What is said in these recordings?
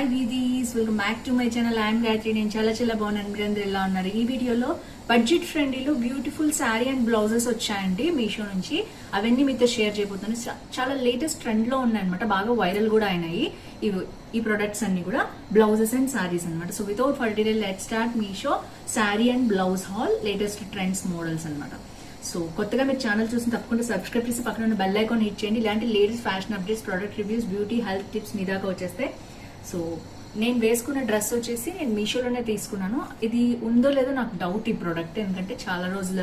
Hi దీదీస్, welcome back to my channel. I'm Gayatri. నేను చాలా బాగున్నాను. మీరందరూ ఎలా ఉన్నారు? ఈ వీడియోలో బడ్జెట్ ఫ్రెండ్లీలో బ్యూటిఫుల్ శారీ అండ్ బ్లౌజెస్ వచ్చాయండి మీషో నుంచి. అవన్నీ మీతో షేర్ చేయబోతున్నాను. చాలా లేటెస్ట్ ట్రెండ్ లో ఉన్నాయి అనమాట, బాగా వైరల్ కూడా అయినాయి ఈ ప్రొడక్ట్స్ అన్ని కూడా, బ్లౌజెస్ అండ్ శారీస్ అనమాట. So without further delay let's start Meesho sari and blouse hall latest trends models అనమాట. సో కొత్తగా మీరు ఛానల్ చూసి తప్పకుండా సబ్స్క్రైబ్ చేసి పక్కన ఉన్న బెల్ ఐకాన్ హిట్ చేయండి. ఇలాంటి latest fashion updates, product reviews, beauty, health tips మీ దాకా వచ్చేస్తే. సో నేను వేసుకున్న డ్రెస్ వచ్చేసి నేను మీషోలోనే తీసుకున్నాను. ఇది ఉందో లేదో నాకు డౌట్ ఈ ప్రోడక్ట్, ఎందుకంటే చాలా రోజుల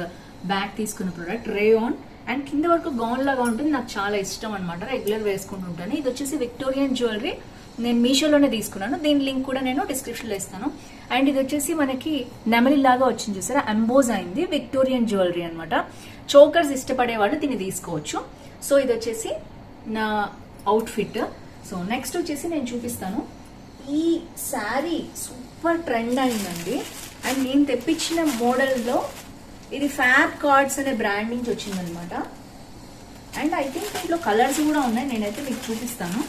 బ్యాక్ తీసుకున్న ప్రోడక్ట్. రేయాన్ అండ్ కింద వరకు గౌన్ లాగా ఉంటుంది. నాకు చాలా ఇష్టం అనమాట, రెగ్యులర్ వేసుకుంటుంటాను. ఇది వచ్చేసి విక్టోరియన్ జ్యువెలరీ. నేను మీషోలోనే తీసుకున్నాను. దీని లింక్ కూడా నేను డిస్క్రిప్షన్ లో ఇస్తాను. అండ్ ఇది వచ్చేసి మనకి నెమలి లాగా వచ్చింది చూసారా, ఎంబోజ్ అయింది. విక్టోరియన్ జ్యువెలరీ అనమాట. చోకర్స్ ఇష్టపడే వాళ్ళు దీన్ని తీసుకోవచ్చు. సో ఇది వచ్చేసి నా అవుట్ ఫిట్. సో నెక్స్ట్ వచ్చేసి నేను చూపిస్తాను. ఈ శారీ సూపర్ ట్రెండ్ అయిందండి. అండ్ నేను తెప్పించిన మోడల్లో ఇది ఫ్యాబ్ కార్డ్స్ అనే బ్రాండ్ నుంచి వచ్చిందనమాట. అండ్ ఐ థింక్ దీంట్లో కలర్స్ కూడా ఉన్నాయి, నేనైతే మీకు చూపిస్తాను.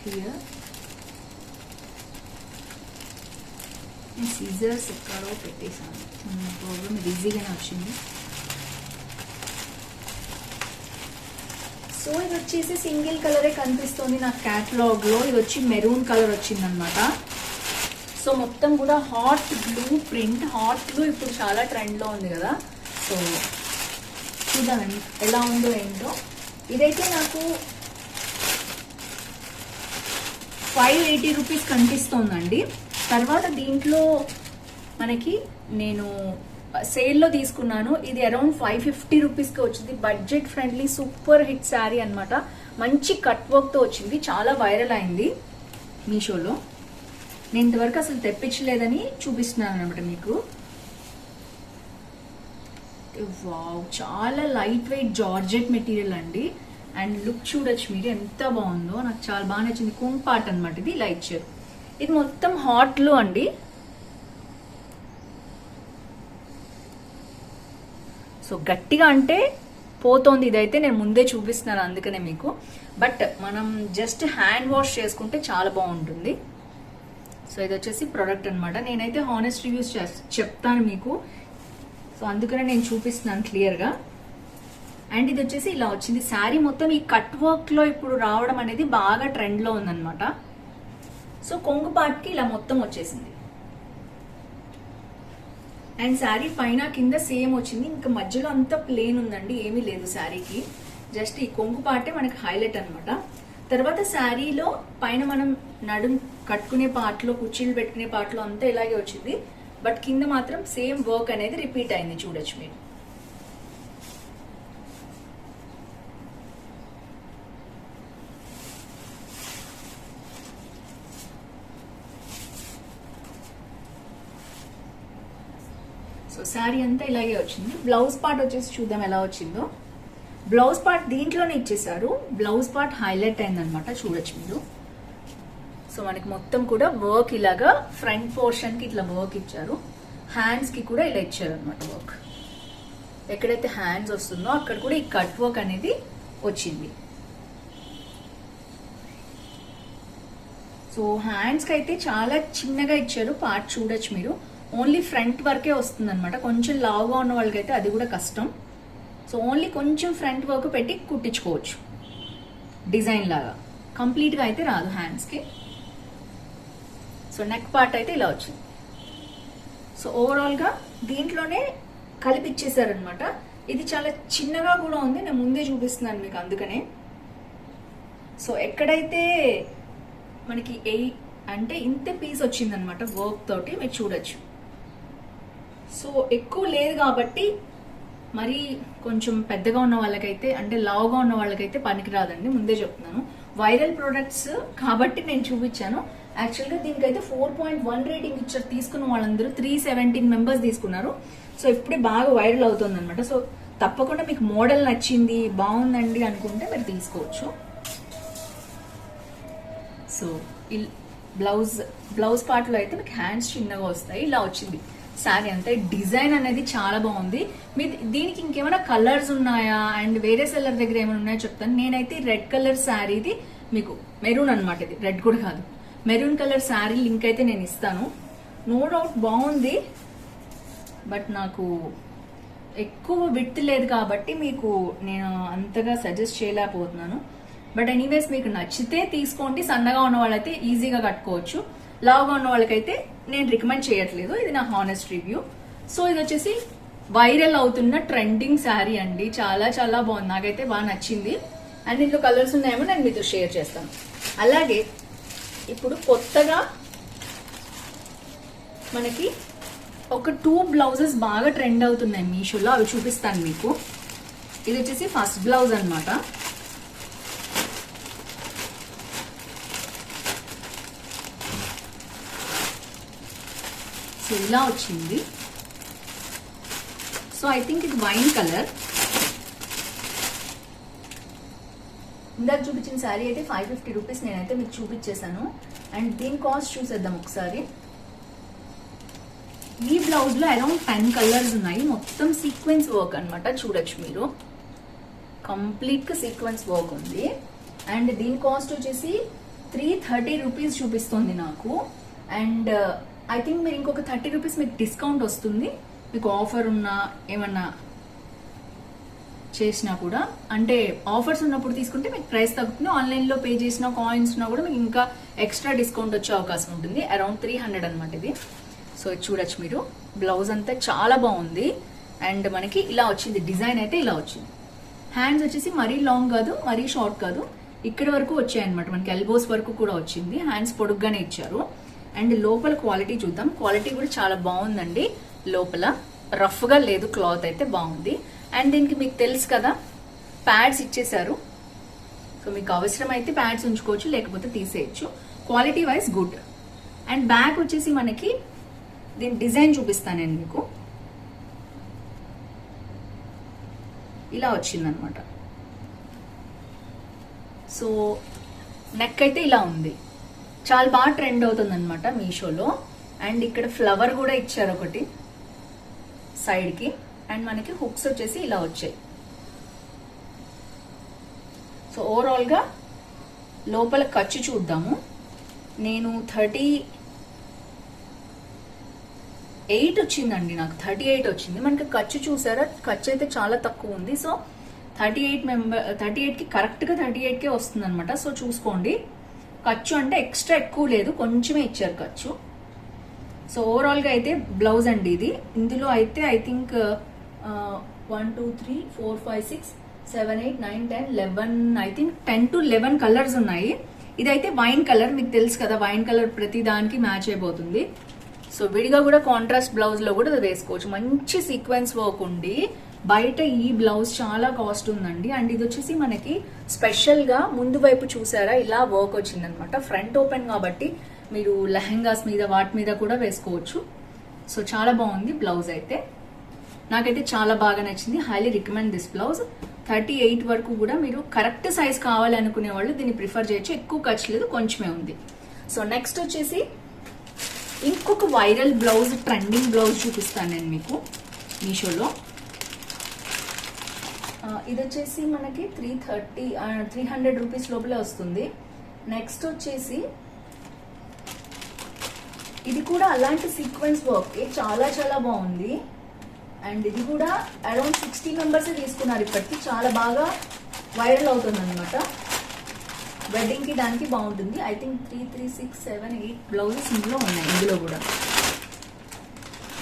హియర్ సీజర్స్ ఎక్కడో పెట్టేసాను, ప్రాబ్లం ఇది ఈజీగానే వచ్చింది. సో ఇది వచ్చేసి సింగిల్ కలరే కనిపిస్తుంది నాకు క్యాటలాగ్ లో. ఇది వచ్చి మెరూన్ కలర్ వచ్చింది అనమాట. సో మొత్తం కూడా hot blue print. Hot blue ఇప్పుడు చాలా ట్రెండ్ లో ఉంది కదా. సో చూద్దామండి ఎలా ఉందో ఏంటో. ఇదైతే నాకు 580 రూపీస్ కనిపిస్తోందండి. తర్వాత దీంట్లో మనకి నేను సేల్లో తీసుకున్నాను. ఇది అరౌండ్ 550 రూపీస్కి వచ్చింది. Budget friendly super hit sari అనమాట. మంచి కట్ వర్క్తో వచ్చింది, చాలా వైరల్ అయింది మీషోలో. నేను ఇంతవరకు అసలు తెప్పించలేదని చూపిస్తున్నాను అనమాట మీకు. వావ్, చాలా లైట్ వెయిట్ జార్జెట్ మెటీరియల్ అండి. అండ్ లుక్ చూడొచ్చు మీరు ఎంత బాగుందో, నాకు చాలా బాగా నచ్చింది. కుంగ్ పార్ట్ అనమాట ఇది, ఇలా ఇచ్చారు. ఇది మొత్తం హాట్లో అండి. సో గట్టిగా అంటే పోతోంది. ఇదైతే నేను ముందే చూపిస్తున్నాను అందుకనే మీకు. బట్ మనం జస్ట్ హ్యాండ్ వాష్ చేసుకుంటే చాలా బాగుంటుంది. సో ఇది వచ్చేసి ప్రోడక్ట్ అనమాట. నేనైతే హానెస్ట్ రివ్యూస్ చెప్తాను మీకు. సో అందుకనే నేను చూపిస్తున్నాను క్లియర్గా. అండ్ ఇది వచ్చేసి ఇలా వచ్చింది. శారీ మొత్తం ఈ కట్ వర్క్ లో ఇప్పుడు రావడం అనేది బాగా ట్రెండ్ లో ఉందన్నమాట. సో కొంగు పార్ట్కి ఇలా మొత్తం వచ్చేసింది. అండ్ శారీ పైన కింద సేమ్ వచ్చింది. ఇంకా మధ్యలో అంతా ప్లేన్ ఉందండి, ఏమీ లేదు శారీకి. జస్ట్ ఈ కొంగు పార్టే మనకి హైలైట్ అనమాట. తర్వాత శారీలో పైన మనం నడుం కట్టుకునే పార్ట్లో, కుర్చీలు పెట్టుకునే పార్ట్లో అంతా ఇలాగే వచ్చింది. బట్ కింద మాత్రం సేమ్ వర్క్ అనేది రిపీట్ అయింది, చూడొచ్చు మీరు. సో శారీ అంతా ఇలాగే వచ్చింది. బ్లౌజ్ పార్ట్ వచ్చేసి చూద్దాం ఎలా వచ్చిందో. బ్లౌజ్ పార్ట్ దీంట్లోనే ఇచ్చేసారు. బ్లౌజ్ పార్ట్ హైలైట్ అయిందనమాట, చూడొచ్చు మీరు. సో మనకి మొత్తం కూడా వర్క్ ఇలాగా ఫ్రంట్ పోర్షన్ కి ఇట్లా వర్క్ ఇచ్చారు. హ్యాండ్స్ కి కూడా ఇలా ఇచ్చారు అనమాట వర్క్. ఎక్కడైతే హ్యాండ్స్ వస్తుందో అక్కడ కూడా ఈ కట్ వర్క్ అనేది వచ్చింది. సో హ్యాండ్స్ కి అయితే చాలా చిన్నగా ఇచ్చారు పార్ట్, చూడొచ్చు మీరు. ఓన్లీ ఫ్రంట్ వరకే వస్తుంది అనమాట. కొంచెం లావుగా ఉన్న వాళ్ళకైతే అది కూడా కష్టం. సో ఓన్లీ కొంచెం ఫ్రంట్ వర్క్ పెట్టి కుట్టించుకోవచ్చు డిజైన్ లాగా. కంప్లీట్గా అయితే రాదు హ్యాండ్స్కి. సో నెక్ పార్ట్ అయితే ఇలా వచ్చింది. సో ఓవరాల్గా దీంట్లోనే కలిపిచ్చేసారనమాట. ఇది చాలా చిన్నగా కూడా ఉంది, నేను ముందే చూపిస్తున్నాను మీకు అందుకనే. సో ఎక్కడైతే మనకి అంటే ఇంత పీస్ వచ్చిందనమాట వర్క్ తోటి, మీరు చూడొచ్చు. సో ఎక్కువ లేదు కాబట్టి మరి కొంచెం పెద్దగా ఉన్న వాళ్ళకైతే, అంటే లావుగా ఉన్న వాళ్ళకైతే పనికిరాదండి, ముందే చెప్తున్నాను. వైరల్ ప్రొడక్ట్స్ కాబట్టి నేను చూపించాను. యాక్చువల్గా దీనికైతే 4.1 రేటింగ్ ఇచ్చారు. తీసుకున్న వాళ్ళందరూ 317 మెంబర్స్ తీసుకున్నారు. సో ఇప్పుడే బాగా వైరల్ అవుతుంది అనమాట. సో తప్పకుండా మీకు మోడల్ నచ్చింది, బాగుందండి అనుకుంటే మీరు తీసుకోవచ్చు. సో బ్లౌజ్ పార్ట్లో అయితే మీకు హ్యాండ్స్ చిన్నగా వస్తాయి, ఇలా వచ్చింది. శారీ అంతే. డిజైన్ అనేది చాలా బాగుంది. మీ దీనికి ఇంకేమైనా కలర్స్ ఉన్నాయా అండ్ వేరే సెల్లర్ దగ్గర ఏమైనా ఉన్నాయో చెప్తాను. నేనైతే రెడ్ కలర్ శారీ, ఇది మీకు మెరూన్ అనమాట, ఇది రెడ్ కూడా కాదు, మెరూన్ కలర్ శారీ లింక్ అయితే నేను ఇస్తాను. నో డౌట్ బాగుంది, బట్ నాకు ఎక్కువ విడ్త్ లేదు కాబట్టి మీకు నేను అంతగా సజెస్ట్ చేయలేకపోతున్నాను. బట్ ఎనీవేస్ మీకు నచ్చితే తీసుకోండి. సన్నగా ఉన్న వాళ్ళైతే ఈజీగా కట్టుకోవచ్చు, లావుగా ఉన్న వాళ్ళకైతే నేను రికమెండ్ చేయట్లేదు. ఇది నా హానెస్ట్ రివ్యూ. సో ఇది వచ్చేసి వైరల్ అవుతున్న ట్రెండింగ్ శారీ అండి. చాలా చాలా బాగుంది, నాకైతే బాగా నచ్చింది. అండ్ ఇందులో కలర్స్ ఉన్నాయేమో నేను మీతో షేర్ చేస్తాను. అలాగే ఇప్పుడు కొత్తగా మనకి ఒక 2 బ్లౌజెస్ బాగా ట్రెండ్ అవుతున్నాయి మీషోలో, అవి చూపిస్తాను మీకు. ఇది వచ్చేసి ఫస్ట్ బ్లౌజ్ అనమాట. సో ఇలా వచ్చింది. సో ఐ థింక్ ఇది వైన్ కలర్. ఇందాక చూపించిన శారీ అయితే 550 రూపీస్ నేనైతే మీకు చూపించేశాను. అండ్ దీని కాస్ట్ చూసేద్దాం ఒకసారి. ఈ బ్లౌజ్ లో అరౌండ్ 10 కలర్స్ ఉన్నాయి. మొత్తం సీక్వెన్స్ వర్క్ అనమాట, చూడొచ్చు మీరు. కంప్లీట్ గా సీక్వెన్స్ వర్క్ ఉంది. అండ్ దీని కాస్ట్ వచ్చేసి 330 రూపీస్ చూపిస్తుంది నాకు. అండ్ ఐ థింక్ మీరు ఇంకొక 30 రూపీస్ మీకు డిస్కౌంట్ వస్తుంది, మీకు ఆఫర్ ఉన్నా ఏమన్నా చేసినా కూడా. అంటే ఆఫర్స్ ఉన్నప్పుడు తీసుకుంటే మీకు ప్రైస్ తగ్గుతుంది. ఆన్లైన్లో పే చేసిన కాయిన్స్ ఉన్నా కూడా మీకు ఇంకా ఎక్స్ట్రా డిస్కౌంట్ వచ్చే అవకాశం ఉంటుంది. అరౌండ్ 300 అనమాట ఇది. సో ఇది చూడొచ్చు మీరు. బ్లౌజ్ అంతా చాలా బాగుంది. అండ్ మనకి ఇలా వచ్చింది, డిజైన్ అయితే ఇలా వచ్చింది. హ్యాండ్స్ వచ్చేసి మరీ లాంగ్ కాదు, మరీ షార్ట్ కాదు, ఇక్కడ వరకు వచ్చాయి అనమాట. మనకి ఎల్బోస్ వరకు కూడా వచ్చింది. హ్యాండ్స్ పొడుగ్గానే ఇచ్చారు. అండ్ లోపల క్వాలిటీ చూద్దాం. క్వాలిటీ కూడా చాలా బాగుందండి. లోపల రఫ్ గా లేదు, క్లాత్ అయితే బాగుంది. అండ్ దీనికి మీకు తెలుసు కదా, ప్యాడ్స్ ఇచ్చేసారు. సో మీకు అవసరం అయితే ప్యాడ్స్ ఉంచుకోవచ్చు, లేకపోతే తీసేయచ్చు. Quality wise good. And back వచ్చేసి మనకి దీని డిజైన్ చూపిస్తాను నేను మీకు. ఇలా వచ్చిందనమాట. సో నెక్ అయితే ఇలా ఉంది. చాలా బాగా ట్రెండ్ అవుతుంది అనమాట మీషోలో. అండ్ ఇక్కడ ఫ్లవర్ కూడా ఇచ్చారు ఒకటి సైడ్ కి. అండ్ మనకి హుక్స్ వచ్చేసి ఇలా వచ్చాయి. సో ఓవరాల్ గా లోపల ఖర్చు చూద్దాము. నేను 38 వచ్చిందండి, నాకు 38 వచ్చింది. మనకి ఖర్చు చూసారా, ఖర్చు అయితే చాలా తక్కువ ఉంది. సో 38 కి కరెక్ట్ గా 38 కే వస్తుంది అనమాట. సో చూసుకోండి, ఖర్చు అంటే ఎక్స్ట్రా ఎక్కువ లేదు, కొంచెమే ఇచ్చారు ఖర్చు. సో ఓవరాల్ గా అయితే బ్లౌజ్ అండి ఇది. ఇందులో అయితే I think 1 2 3 4 5 6 7 8 9 10 11 I think 10 to 11 colours ఉన్నాయి. ఇదైతే వైన్ కలర్, మీకు తెలుసు కదా వైన్ కలర్ ప్రతి దానికి మ్యాచ్ అయిపోతుంది. సో విడిగా కూడా కాంట్రాస్ట్ బ్లౌజ్ లో కూడా వేసుకోవచ్చు. మంచి సీక్వెన్స్ వర్క్ ఉండి బయట ఈ బ్లౌజ్ చాలా కాస్ట్ ఉందండి. అండ్ ఇది వచ్చేసి మనకి స్పెషల్ గా ముందు వైపు చూసారా ఇలా వర్క్ వచ్చింది అనమాట. ఫ్రంట్ ఓపెన్ కాబట్టి మీరు లెహెంగాస్ మీద వాటి మీద కూడా వేసుకోవచ్చు. సో చాలా బాగుంది బ్లౌజ్ అయితే, నాకైతే చాలా బాగా నచ్చింది. Highly recommend this blouse. 38 వరకు కూడా మీరు కరెక్ట్ సైజ్ కావాలి అనుకునే వాళ్ళు దీన్ని ప్రిఫర్ చేయొచ్చు. ఎక్కువ ఖర్చు లేదు, కొంచెమే ఉంది. సో నెక్స్ట్ వచ్చేసి ఇంకొక వైరల్ బ్లౌజ్, ట్రెండింగ్ బ్లౌజ్ చూపిస్తాను నేను మీకు మీషోలో. ఇది వచ్చేసి మనకి 300 రూపీస్ లోపలే వస్తుంది. నెక్స్ట్ వచ్చేసి ఇది కూడా అలాంటి సీక్వెన్స్ వర్క్, చాలా చాలా బాగుంది. అండ్ ఇది కూడా అరౌండ్ 60 మెంబర్స్ తీసుకున్నారు ఇప్పటికి. చాలా బాగా వైరల్ అవుతుంది అనమాట. వెడ్డింగ్ కి దానికి బాగుంటుంది. ఐ థింక్ 3 3 6 7 8 బ్లౌజెస్ ఇందులో ఉన్నాయి, ఇందులో కూడా.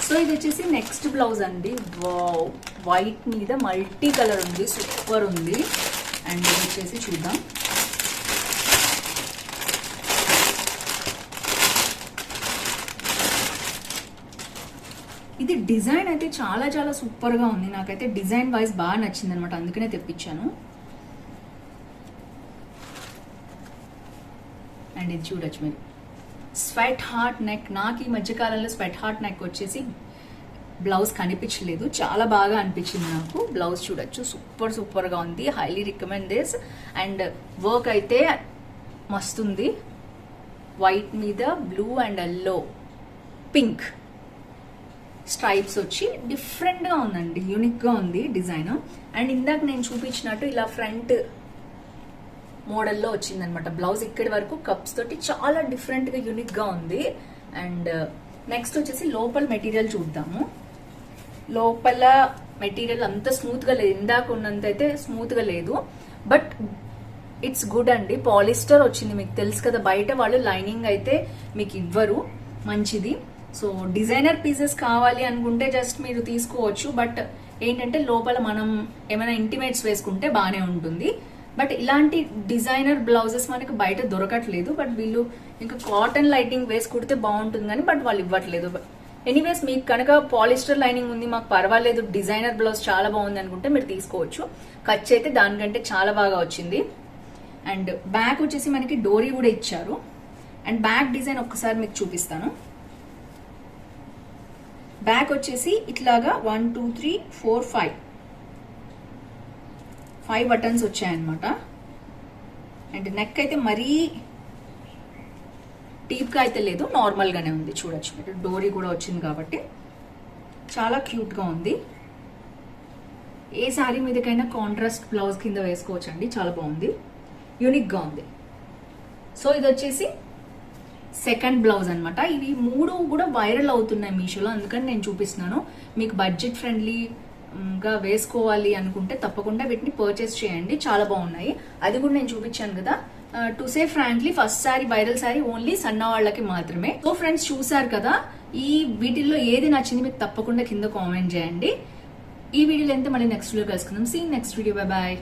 సో ఇది వచ్చేసి నెక్స్ట్ బ్లౌజ్ అండి. వావ్, వైట్ మీద మల్టీ కలర్ ఉంది, సూపర్ ఉంది. అండ్ ఇది వచ్చేసి చూద్దాం. ఇది డిజైన్ అయితే చాలా చాలా సూపర్ గా ఉంది. నాకైతే డిజైన్ వైజ్ బాగా నచ్చింది అనమాట, అందుకనే తెప్పించాను. అండ్ ఇది చూడొచ్చు మీరు, స్వెట్ హార్ట్ నెక్. నాకు ఈ మధ్యకాలంలో స్వెట్ హార్ట్ నెక్ వచ్చేసి బ్లౌజ్ కనిపించలేదు, చాలా బాగా అనిపించింది నాకు. బ్లౌజ్ చూడొచ్చు, సూపర్ సూపర్ గా ఉంది. Highly recommend this. And work అయితే మస్తుంది. వైట్ మీద blue and yellow pink stripes వచ్చి డిఫరెంట్ గా ఉందండి, యూనిక్ గా ఉంది డిజైన్. అండ్ ఇందాక నేను చూపించినట్టు ఇలా ఫ్రంట్ మోడల్లో వచ్చిందనమాట. బ్లౌజ్ ఇక్కడి వరకు కప్స్ తోటి చాలా డిఫరెంట్ గా యూనిక్ గా ఉంది. అండ్ నెక్స్ట్ వచ్చేసి లోపల మెటీరియల్ చూద్దాము. లోపల మెటీరియల్ అంత స్మూత్ గా లేదు, ఇందాక ఉన్నంత అయితే స్మూత్ గా లేదు, బట్ ఇట్స్ గుడ్ అండి. పాలిస్టర్ వచ్చింది, మీకు తెలుసు కదా, బయట వాళ్ళు లైనింగ్ అయితే మీకు ఇవ్వరు, మంచిది. సో డిజైనర్ పీసెస్ కావాలి అనుకుంటే జస్ట్ మీరు తీసుకోవచ్చు, బట్ ఏంటంటే లోపల మనం ఏమైనా ఇంటిమేట్స్ వేసుకుంటే బాగానే ఉంటుంది. బట్ ఇలాంటి డిజైనర్ బ్లౌజెస్ మనకి బయట దొరకట్లేదు, బట్ వీళ్ళు ఇంకా కాటన్ లైటింగ్ వేసి కుడితే బాగుంటుంది కానీ బట్ వాళ్ళు ఇవ్వట్లేదు. ఎనీవేస్ మీకు కనుక పాలిస్టర్ లైనింగ్ ఉంది, మాకు పర్వాలేదు, డిజైనర్ బ్లౌజ్ చాలా బాగుంది అనుకుంటే మీరు తీసుకోవచ్చు. ఖర్చు అయితే దానికంటే చాలా బాగా వచ్చింది. అండ్ బ్యాక్ వచ్చేసి మనకి డోరీ కూడా ఇచ్చారు. అండ్ బ్యాక్ డిజైన్ ఒక్కసారి మీకు చూపిస్తాను. బ్యాక్ వచ్చేసి ఇట్లాగా 1 2 3 4 5 బటన్స్ వచ్చాయన్నమాట. అండ్ నెక్ అయితే మరీ డీప్ గా అయితే లేదు, నార్మల్ గానే ఉంది, చూడొచ్చు మీరు. డోరీ కూడా వచ్చింది కాబట్టి చాలా క్యూట్ గా ఉంది. ఏ శారీ మీదకైనా కాంట్రాస్ట్ బ్లౌజ్ కింద వేసుకోవచ్చు అండి, చాలా బాగుంది, యూనిక్ గా ఉంది. సో ఇది వచ్చేసి సెకండ్ బ్లౌజ్ అన్నమాట. ఇవి 3 కూడా వైరల్ అవుతున్నాయి మీషోలో, అందుకని నేను చూపిస్తున్నాను. మీకు బడ్జెట్ ఫ్రెండ్లీ గా వేసుకోవాలి అనుకుంటే తప్పకుండా వీటిని పర్చేస్ చేయండి, చాలా బాగున్నాయి. అది కూడా నేను చూపించాను కదా. To say frankly, first sorry viral sorry only సన్న వాళ్ళకి మాత్రమే. సో ఫ్రెండ్స్, చూసారు కదా, ఈ వీటిల్లో ఏది నచ్చింది మీకు తప్పకుండా కింద కామెంట్ చేయండి. ఈ వీడియోలో ఎంత మళ్ళీ నెక్స్ట్ వీడియో కలుసుకుందాం. See next video, bye bye.